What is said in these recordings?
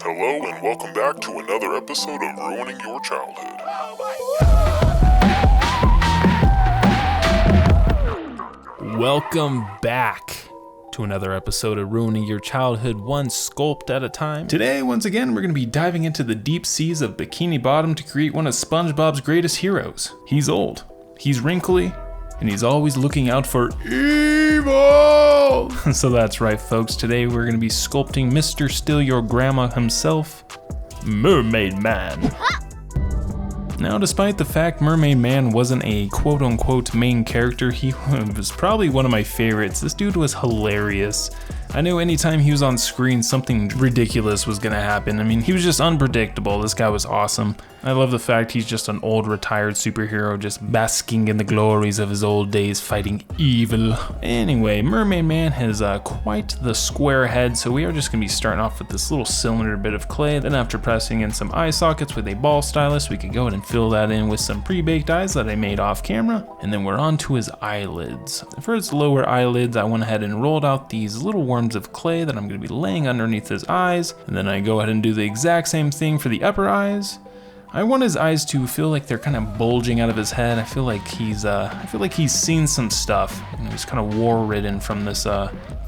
Hello and welcome back to another episode of Ruining Your Childhood. Welcome back to another episode of Ruining Your Childhood, one sculpt at a time. Today, once again, we're going to be diving into the deep seas of Bikini Bottom to create one of SpongeBob's greatest heroes. He's old, he's wrinkly, and he's always looking out for evil! So that's right, folks. Today we're going to be sculpting Mr. Steal Your Grandma himself, Mermaid Man. Now, despite the fact Mermaid Man wasn't a quote-unquote main character, he was probably one of my favorites. This dude was hilarious. I knew anytime he was on screen, something ridiculous was gonna happen. I mean, he was just unpredictable. This guy was awesome. I love the fact he's just an old retired superhero just basking in the glories of his old days fighting evil. Anyway, Mermaid Man has quite the square head, so we are just gonna be starting off with this little cylinder bit of clay. Then after pressing in some eye sockets with a ball stylus, we can go ahead and fill that in with some pre-baked eyes that I made off camera. And then we're on to his eyelids. For his lower eyelids, I went ahead and rolled out these little worms of clay that I'm going to be laying underneath his eyes, and then I go ahead and do the exact same thing for the upper eyes. I want his eyes to feel like they're kind of bulging out of his head. I feel like he's seen some stuff. You know, he's kind of war-ridden from this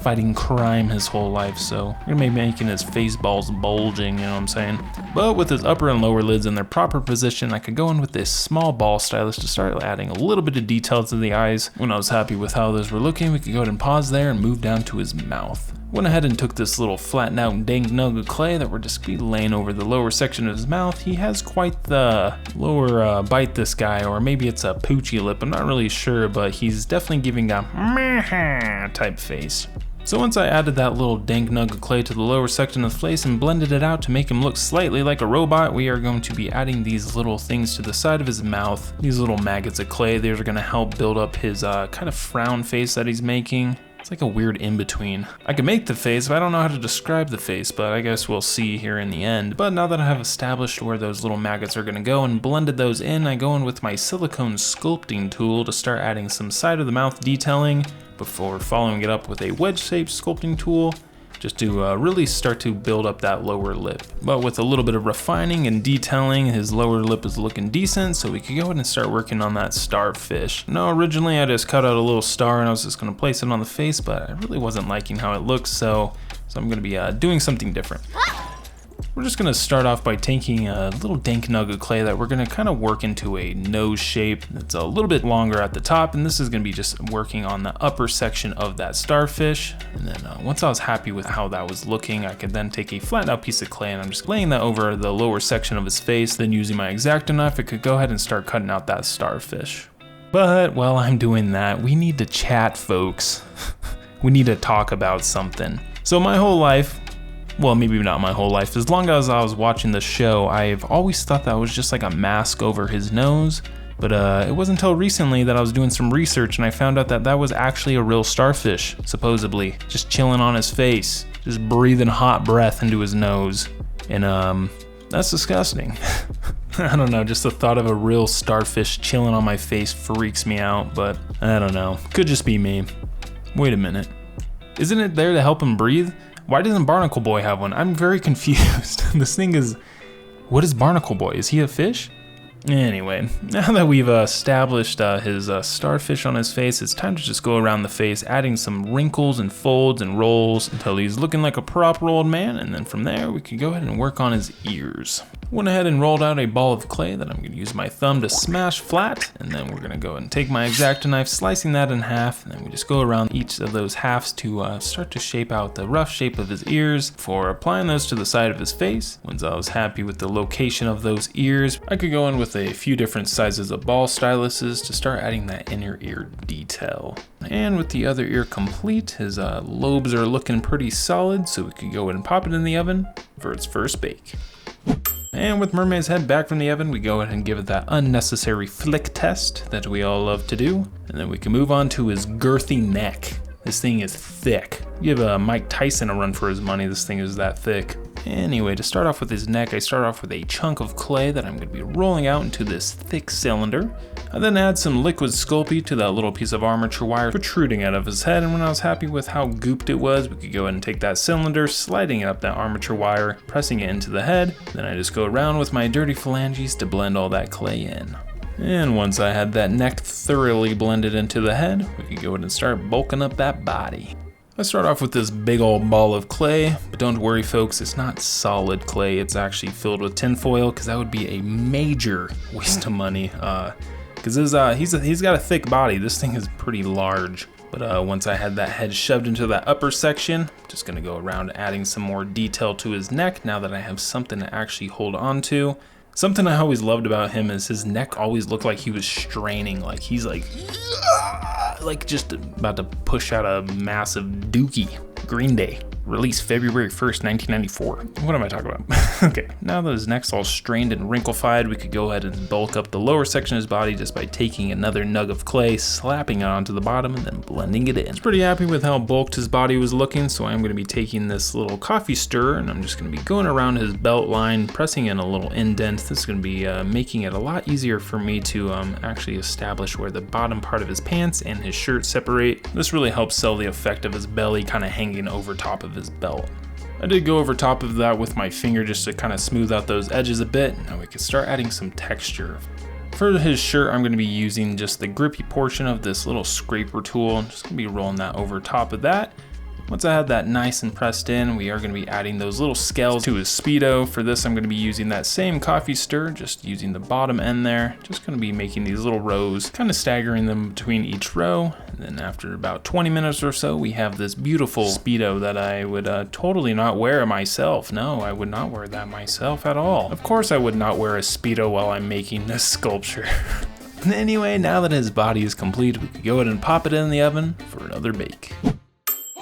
fighting crime his whole life, so we're gonna be making his face balls bulging, you know what I'm saying? But with his upper and lower lids in their proper position, I could go in with this small ball stylus to start adding a little bit of detail to the eyes. When I was happy with how those were looking, we could go ahead and pause there and move down to his mouth. Went ahead and took this little flattened out dank nug of clay that we're just gonna be laying over the lower section of his mouth. He has quite the lower bite, this guy, or maybe it's a poochy lip, I'm not really sure, but he's definitely giving a meh type face. So once I added that little dank nug of clay to the lower section of the face and blended it out to make him look slightly like a robot, we are going to be adding these little things to the side of his mouth. These little maggots of clay, they're gonna help build up his kind of frown face that he's making. It's like a weird in-between. I could make the face, but I don't know how to describe the face, but I guess we'll see here in the end. But now that I have established where those little maggots are gonna go and blended those in, I go in with my silicone sculpting tool to start adding some side of the mouth detailing before following it up with a wedge-shaped sculpting tool just to really start to build up that lower lip. But with a little bit of refining and detailing, his lower lip is looking decent, so we could go ahead and start working on that starfish. Now, originally I just cut out a little star and I was just gonna place it on the face, but I really wasn't liking how it looks, so I'm gonna be doing something different. We're just gonna start off by taking a little dank nug of clay that we're gonna kind of work into a nose shape that's a little bit longer at the top, and this is gonna be just working on the upper section of that starfish. And then once I was happy with how that was looking, I could then take a flattened out piece of clay and I'm just laying that over the lower section of his face. Then using my X-Acto knife, I could go ahead and start cutting out that starfish. But while I'm doing that, we need to chat, folks. We need to talk about something. So my whole life, well, maybe not my whole life, as long as I was watching the show, I've always thought that was just like a mask over his nose. But it wasn't until recently that I was doing some research and I found out that that was actually a real starfish, supposedly, just chilling on his face, just breathing hot breath into his nose. And that's disgusting. I don't know, just the thought of a real starfish chilling on my face freaks me out, but I don't know, could just be me. Wait a minute, isn't it there to help him breathe? Why doesn't Barnacle Boy have one? I'm very confused. This thing is, what is Barnacle Boy? Is he a fish? Anyway, now that we've established his starfish on his face, it's time to just go around the face, adding some wrinkles and folds and rolls until he's looking like a proper old man, and then from there we can go ahead and work on his ears. Went ahead and rolled out a ball of clay that I'm going to use my thumb to smash flat, and then we're going to go ahead and take my X-Acto knife, slicing that in half, and then we just go around each of those halves to start to shape out the rough shape of his ears before applying those to the side of his face. Once I was happy with the location of those ears, I could go in with a few different sizes of ball styluses to start adding that inner ear detail. And with the other ear complete, his lobes are looking pretty solid, so we could go ahead and pop it in the oven for its first bake. And with Mermaid's head back from the oven, we go ahead and give it that unnecessary flick test that we all love to do. And then we can move on to his girthy neck. This thing is thick. Give Mike Tyson a run for his money, this thing is that thick. Anyway, to start off with his neck, I start off with a chunk of clay that I'm going to be rolling out into this thick cylinder. I then add some liquid Sculpey to that little piece of armature wire protruding out of his head, and when I was happy with how gooped it was, we could go ahead and take that cylinder, sliding it up that armature wire, pressing it into the head. Then I just go around with my dirty phalanges to blend all that clay in. And once I had that neck thoroughly blended into the head, we could go ahead and start bulking up that body. I start off with this big old ball of clay, but don't worry folks, it's not solid clay, it's actually filled with tinfoil, because that would be a major waste of money. Because he's got a thick body, this thing is pretty large. But once I had that head shoved into that upper section, I'm just gonna go around adding some more detail to his neck now that I have something to actually hold on to. Something I always loved about him is his neck always looked like he was straining, like he's like just about to push out a massive dookie. Green Day. Released February 1st, 1994. What am I talking about? Okay, now that his neck's all strained and wrinkle-fied, we could go ahead and bulk up the lower section of his body just by taking another nug of clay, slapping it onto the bottom, and then blending it in. I was pretty happy with how bulked his body was looking, so I'm going to be taking this little coffee stirrer, and I'm just going to be going around his belt line, pressing in a little indent. This is going to be making it a lot easier for me to actually establish where the bottom part of his pants and his shirt separate. This really helps sell the effect of his belly kind of hanging over top of his belt. I did go over top of that with my finger just to kind of smooth out those edges a bit. Now we can start adding some texture. For his shirt, I'm going to be using just the grippy portion of this little scraper tool. I'm just going to be rolling that over top of that. Once I have that nice and pressed in, we are going to be adding those little scales to his Speedo. For this, I'm going to be using that same coffee stir, just using the bottom end there. Just going to be making these little rows, kind of staggering them between each row. And then after about 20 minutes or so, we have this beautiful Speedo that I would totally not wear myself. No, I would not wear that myself at all. Of course, I would not wear a Speedo while I'm making this sculpture. Anyway, now that his body is complete, we could go ahead and pop it in the oven for another bake.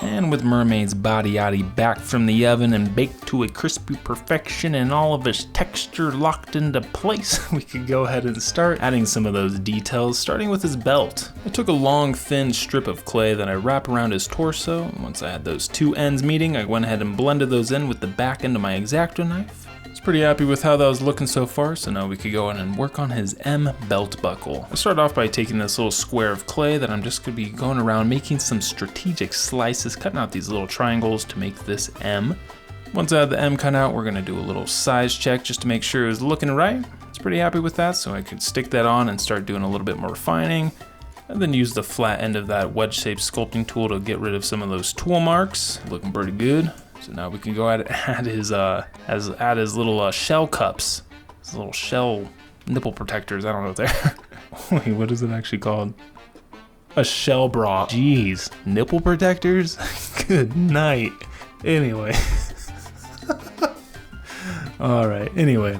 And with Mermaid's body back from the oven and baked to a crispy perfection and all of its texture locked into place, we could go ahead and start adding some of those details, starting with his belt. I took a long, thin strip of clay that I wrap around his torso, and once I had those two ends meeting, I went ahead and blended those in with the back end of my X-Acto knife. I was pretty happy with how that was looking so far, so now we could go in and work on his M belt buckle. I start off by taking this little square of clay that I'm just going to be going around making some strategic slices, cutting out these little triangles to make this M. Once I have the M cut out, we're going to do a little size check just to make sure it was looking right. I was pretty happy with that, so I could stick that on and start doing a little bit more refining. And then use the flat end of that wedge-shaped sculpting tool to get rid of some of those tool marks. Looking pretty good. So now we can go ahead and add his little shell cups, his little shell nipple protectors. I don't know what they're. Wait, what is it actually called? A shell bra. Jeez, nipple protectors? Good night. Anyway. All right. Anyway.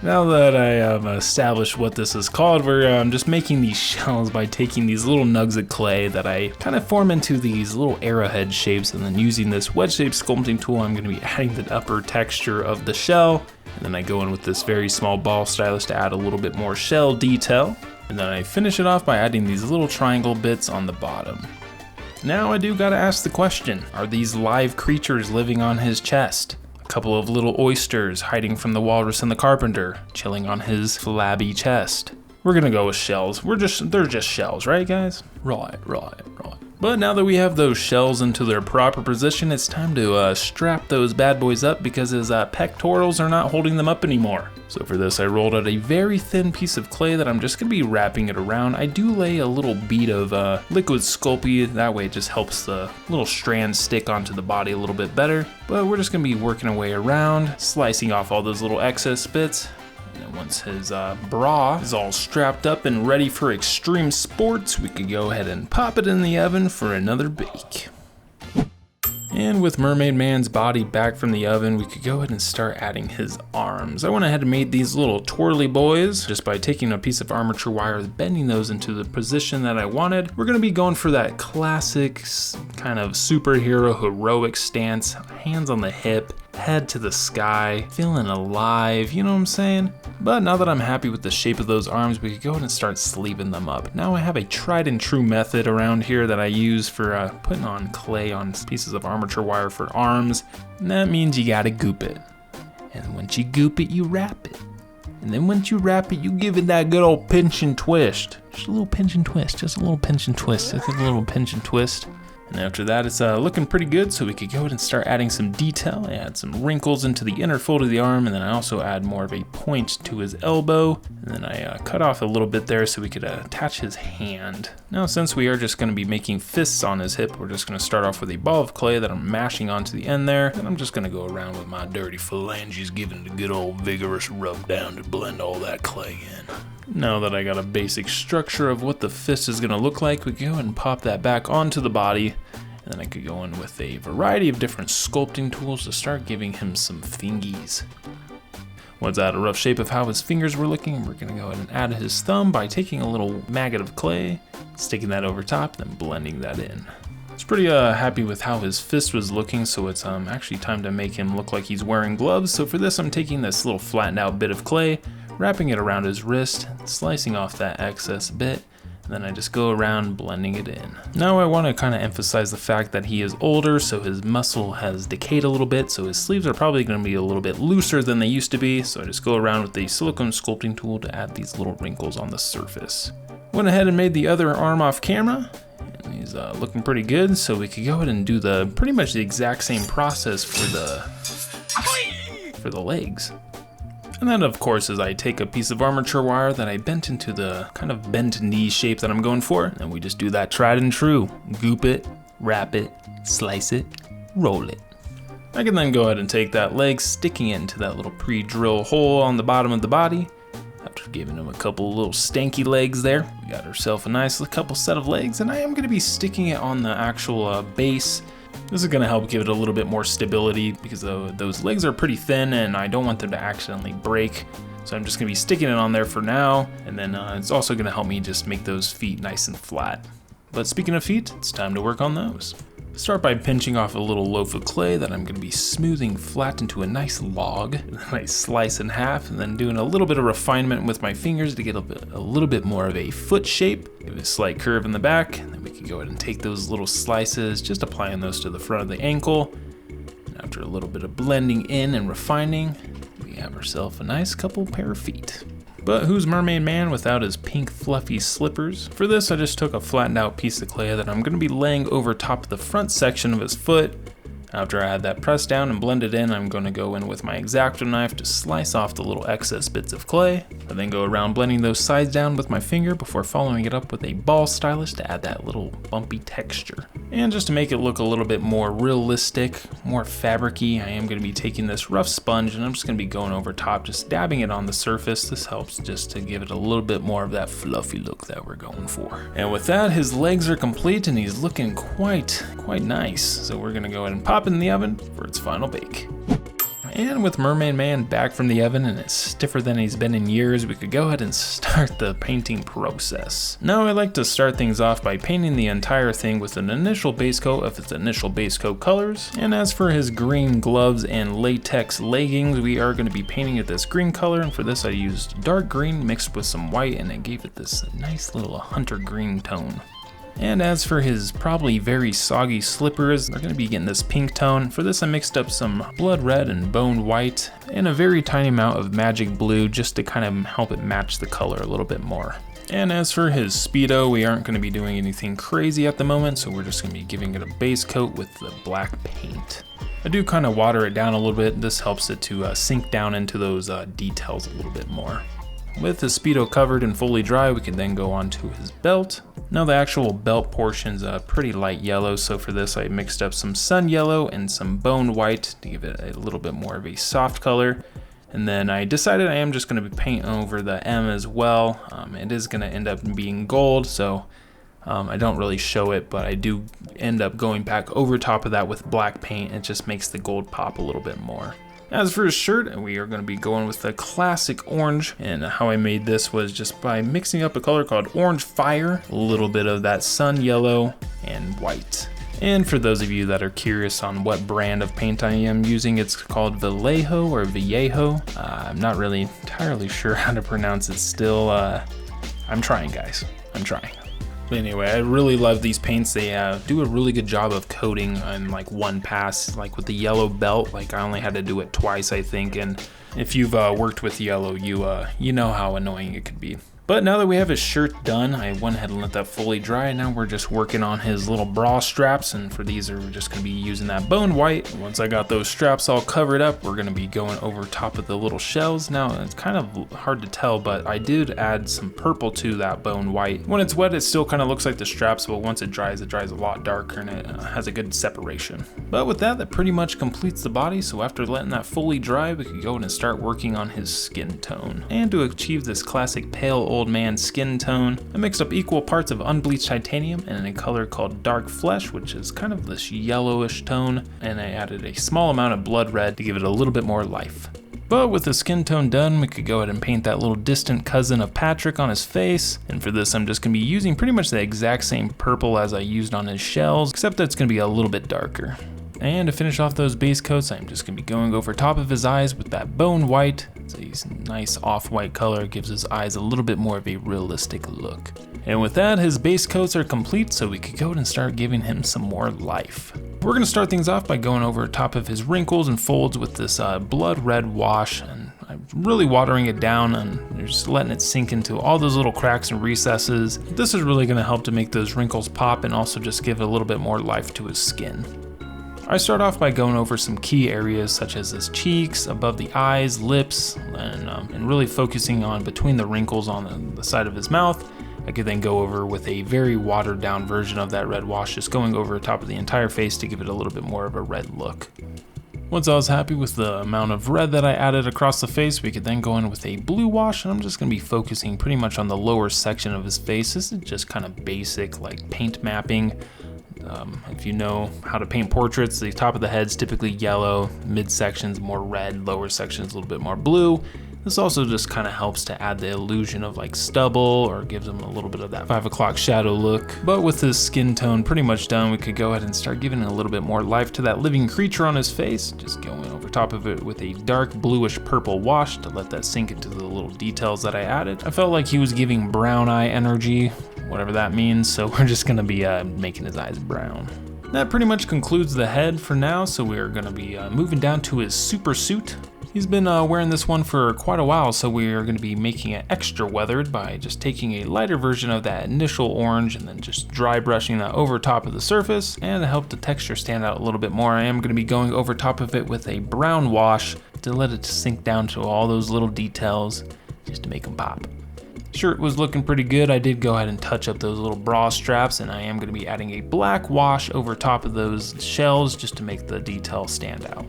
Now that I have established what this is called, we're just making these shells by taking these little nugs of clay that I kind of form into these little arrowhead shapes, and then using this wedge-shaped sculpting tool, I'm going to be adding the upper texture of the shell, and then I go in with this very small ball stylus to add a little bit more shell detail, and then I finish it off by adding these little triangle bits on the bottom. Now I do gotta ask the question, are these live creatures living on his chest? Couple of little oysters hiding from the walrus and the carpenter, chilling on his flabby chest. We're gonna go with shells. They're just shells, right guys? Right. But now that we have those shells into their proper position, it's time to strap those bad boys up because his pectorals are not holding them up anymore. So for this, I rolled out a very thin piece of clay that I'm just gonna be wrapping it around. I do lay a little bead of liquid Sculpey, that way it just helps the little strands stick onto the body a little bit better. But we're just gonna be working our way around, slicing off all those little excess bits. And once his bra is all strapped up and ready for extreme sports, we could go ahead and pop it in the oven for another bake. And with Mermaid Man's body back from the oven, we could go ahead and start adding his arms. I went ahead and made these little twirly boys just by taking a piece of armature wire, bending those into the position that I wanted. We're gonna be going for that classic kind of superhero heroic stance, hands on the hip, head to the sky, feeling alive, you know what I'm saying? But now that I'm happy with the shape of those arms, we could go ahead and start sleeving them up. Now I have a tried and true method around here that I use for putting on clay on pieces of armature wire for arms, and that means you gotta goop it. And once you goop it, you wrap it. And then once you wrap it, you give it that good old pinch and twist. Just a little pinch and twist, just a little pinch and twist, just a little pinch and twist. And after that, it's looking pretty good, so we could go ahead and start adding some detail. I add some wrinkles into the inner fold of the arm, and then I also add more of a point to his elbow. And then I cut off a little bit there so we could attach his hand. Now, since we are just going to be making fists on his hip, we're just going to start off with a ball of clay that I'm mashing onto the end there. And I'm just going to go around with my dirty phalanges, giving it a good old vigorous rub down to blend all that clay in. Now that I got a basic structure of what the fist is going to look like, we go ahead and pop that back onto the body. And then I could go in with a variety of different sculpting tools to start giving him some fingies. Once I had a rough shape of how his fingers were looking, we're going to go ahead and add his thumb by taking a little maggot of clay, sticking that over top, then blending that in. I was pretty happy with how his fist was looking, so it's actually time to make him look like he's wearing gloves. So for this, I'm taking this little flattened out bit of clay, wrapping it around his wrist, slicing off that excess bit, and then I just go around blending it in. Now I want to kind of emphasize the fact that he is older, so his muscle has decayed a little bit, so his sleeves are probably going to be a little bit looser than they used to be, so I just go around with the silicone sculpting tool to add these little wrinkles on the surface. Went ahead and made the other arm off camera, and he's looking pretty good, so we could go ahead and do pretty much the exact same process for the legs. And then of course is I take a piece of armature wire that I bent into the kind of bent knee shape that I'm going for, and we just do that tried and true. Goop it, wrap it, slice it, roll it. I can then go ahead and take that leg, sticking it into that little pre-drill hole on the bottom of the body. After giving him a couple little stanky legs there, we got ourselves a nice couple set of legs, and I am going to be sticking it on the actual base. This is going to help give it a little bit more stability because those legs are pretty thin and I don't want them to accidentally break. So I'm just going to be sticking it on there for now, and then it's also going to help me just make those feet nice and flat. But speaking of feet, it's time to work on those. Start by pinching off a little loaf of clay that I'm going to be smoothing flat into a nice log. And then I slice in half, and then doing a little bit of refinement with my fingers to get a little bit more of a foot shape. Give it a slight curve in the back, and then we can go ahead and take those little slices, just applying those to the front of the ankle. And after a little bit of blending in and refining, we have ourselves a nice couple pair of feet. But who's Mermaid Man without his pink fluffy slippers? For this, I just took a flattened out piece of clay that I'm going to be laying over top of the front section of his foot. After I had that pressed down and blended in, I'm going to go in with my X-Acto knife to slice off the little excess bits of clay. I then go around blending those sides down with my finger before following it up with a ball stylus to add that little bumpy texture. And just to make it look a little bit more realistic, more fabric-y, I am going to be taking this rough sponge and I'm just going to be going over top, just dabbing it on the surface. This helps just to give it a little bit more of that fluffy look that we're going for. And with that, his legs are complete and he's looking quite nice. So we're going to go ahead and pop it in the oven for its final bake. And with Mermaid Man back from the oven and it's stiffer than he's been in years, we could go ahead and start the painting process. Now I like to start things off by painting the entire thing with an initial base coat of its initial base coat colors. And as for his green gloves and latex leggings, we are going to be painting it this green color, and for this I used dark green mixed with some white and it gave it this nice little hunter green tone. And as for his probably very soggy slippers, they're going to be getting this pink tone. For this I mixed up some blood red and bone white and a very tiny amount of magic blue just to kind of help it match the color a little bit more. And as for his Speedo, we aren't going to be doing anything crazy at the moment, so we're just going to be giving it a base coat with the black paint. I do kind of water it down a little bit. This helps it to sink down into those details a little bit more. With his Speedo covered and fully dry, we can then go on to his belt. Now the actual belt portion's a pretty light yellow, so for this I mixed up some sun yellow and some bone white to give it a little bit more of a soft color. And then I decided I am just going to be painting over the M as well. It is going to end up being gold, so I don't really show it, but I do end up going back over top of that with black paint. It just makes the gold pop a little bit more. As for his shirt, we are going to be going with the classic orange, and how I made this was just by mixing up a color called Orange Fire, a little bit of that sun yellow, and white. And for those of you that are curious on what brand of paint I am using, it's called Vallejo or Vallejo. I'm not really entirely sure how to pronounce it still. I'm trying, guys. I'm trying. Anyway, I really love these paints. They do a really good job of coating in like one pass. Like with the yellow belt, like I only had to do it twice, I think. And if you've worked with yellow, you know how annoying it could be. But now that we have his shirt done, I went ahead and let that fully dry. Now we're just working on his little bra straps, and for these we're just gonna be using that bone white. Once I got those straps all covered up, we're gonna be going over top of the little shells. Now it's kind of hard to tell, but I did add some purple to that bone white. When it's wet, it still kind of looks like the straps, but once it dries a lot darker and it has a good separation. But with that pretty much completes the body. So after letting that fully dry, we could go and start working on his skin tone. And to achieve this classic pale old man skin tone, I mixed up equal parts of unbleached titanium and a color called dark flesh, which is kind of this yellowish tone, and I added a small amount of blood red to give it a little bit more life. But with the skin tone done, we could go ahead and paint that little distant cousin of Patrick on his face. And for this, I'm just gonna be using pretty much the exact same purple as I used on his shells, except that it's gonna be a little bit darker. And to finish off those base coats, I'm just gonna be going over top of his eyes with that bone white. It's a nice off-white color, gives his eyes a little bit more of a realistic look. And with that, his base coats are complete, so we could go and start giving him some more life. We're gonna start things off by going over top of his wrinkles and folds with this blood red wash, and I'm really watering it down and just letting it sink into all those little cracks and recesses. This is really gonna help to make those wrinkles pop and also just give a little bit more life to his skin. I start off by going over some key areas such as his cheeks, above the eyes, lips, and really focusing on between the wrinkles on the side of his mouth. I could then go over with a very watered down version of that red wash, just going over the top of the entire face to give it a little bit more of a red look. Once I was happy with the amount of red that I added across the face, we could then go in with a blue wash, and I'm just going to be focusing pretty much on the lower section of his face. This is just kind of basic like paint mapping. If you know how to paint portraits, the top of the head's typically yellow, midsection's more red, lower section's a little bit more blue. This also just kind of helps to add the illusion of like stubble, or gives him a little bit of that 5 o'clock shadow look. But with his skin tone pretty much done, we could go ahead and start giving a little bit more life to that living creature on his face. Just going over top of it with a dark bluish purple wash to let that sink into the little details that I added. I felt like he was giving brown eye energy, whatever that means, so we're just gonna be making his eyes brown. That pretty much concludes the head for now, so we are gonna be moving down to his super suit. He's been wearing this one for quite a while, so we are gonna be making it extra weathered by just taking a lighter version of that initial orange and then just dry brushing that over top of the surface. And to help the texture stand out a little bit more, I am gonna be going over top of it with a brown wash to let it sink down to all those little details, just to make them pop. Shirt was looking pretty good. I did go ahead and touch up those little bra straps, and I am going to be adding a black wash over top of those shells just to make the detail stand out.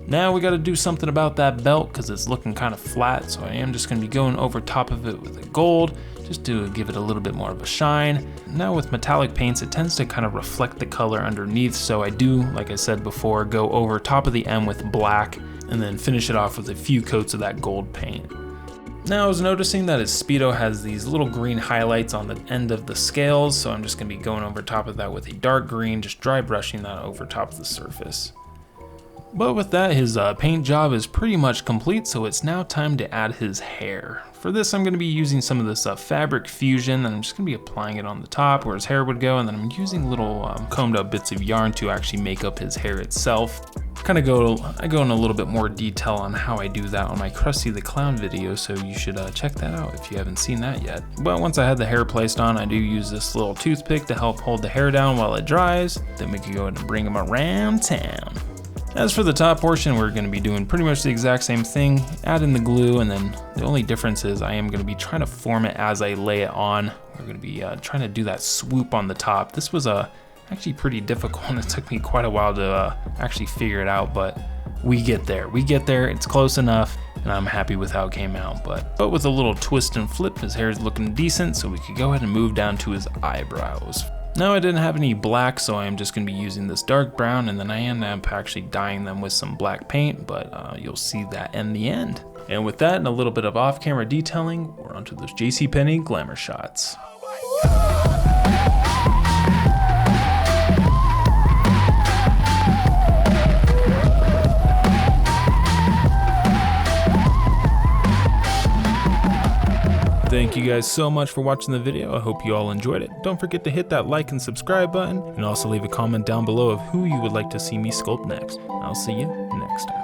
Now we got to do something about that belt because it's looking kind of flat, so I am just going to be going over top of it with a gold just to give it a little bit more of a shine. Now with metallic paints, it tends to kind of reflect the color underneath, so I do, like I said before, go over top of the M with black and then finish it off with a few coats of that gold paint. Now I was noticing that his Speedo has these little green highlights on the end of the scales, so I'm just going to be going over top of that with a dark green, just dry brushing that over top of the surface. But with that, his paint job is pretty much complete, so it's now time to add his hair. For this, I'm going to be using some of this fabric fusion, and I'm just going to be applying it on the top where his hair would go, and then I'm using little combed up bits of yarn to actually make up his hair itself. I go in a little bit more detail on how I do that on my Krusty the Clown video, so you should check that out if you haven't seen that yet. But once I had the hair placed on, I do use this little toothpick to help hold the hair down while it dries. Then we can go ahead and bring him around town. As for the top portion, we're going to be doing pretty much the exact same thing, add in the glue, and then the only difference is I am going to be trying to form it as I lay it on. We're going to be trying to do that swoop on the top. This was actually pretty difficult, and it took me quite a while to actually figure it out, but we get there. It's close enough, and I'm happy with how it came out. But with a little twist and flip, his hair is looking decent, so we could go ahead and move down to his eyebrows. Now I didn't have any black, so I'm just going to be using this dark brown, and then I end up actually dyeing them with some black paint, but you'll see that in the end. And with that and a little bit of off-camera detailing, we're onto those JCPenney glamour shots. Thank you guys so much for watching the video. I hope you all enjoyed it. Don't forget to hit that like and subscribe button, and also leave a comment down below of who you would like to see me sculpt next. I'll see you next time.